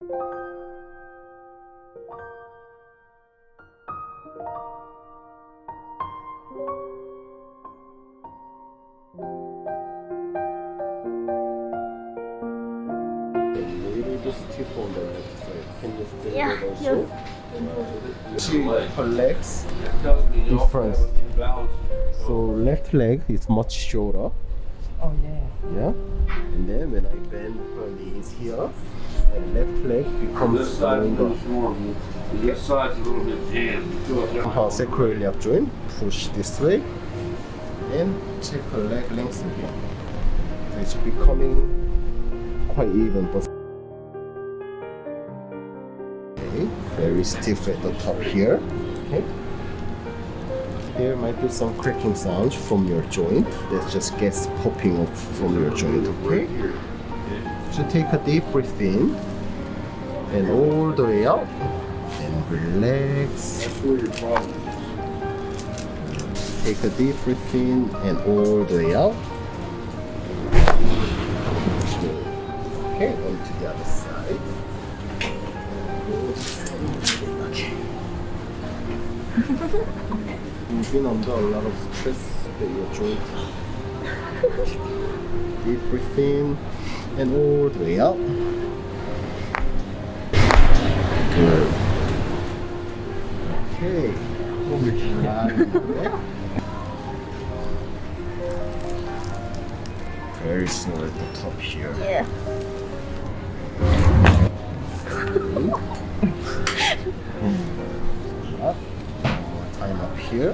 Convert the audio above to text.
Stiff on the left side. Can you feel Yeah, it also? yes. She collects difference. So left leg is much shorter. Oh yeah. Yeah. And then when I bend her knees here, the left leg becomes longer. This side's a little bit jammed. Somehow sacroiliac joint. Push this way and check her leg length here. So it's becoming quite even. But very stiff at the top here. Okay. There might be some cracking sounds from your joint. That's just gas popping off from your joint. Okay. So take a deep breath in and all the way out and relax. That's where your problem is. Take a deep breath in and all the way out. Okay, on to the other side. Okay. You've been under a lot of stress at your joint. Deep breath in and all the way out. Good. Okay. Very small at the top here. Yeah. Up. One more time up here.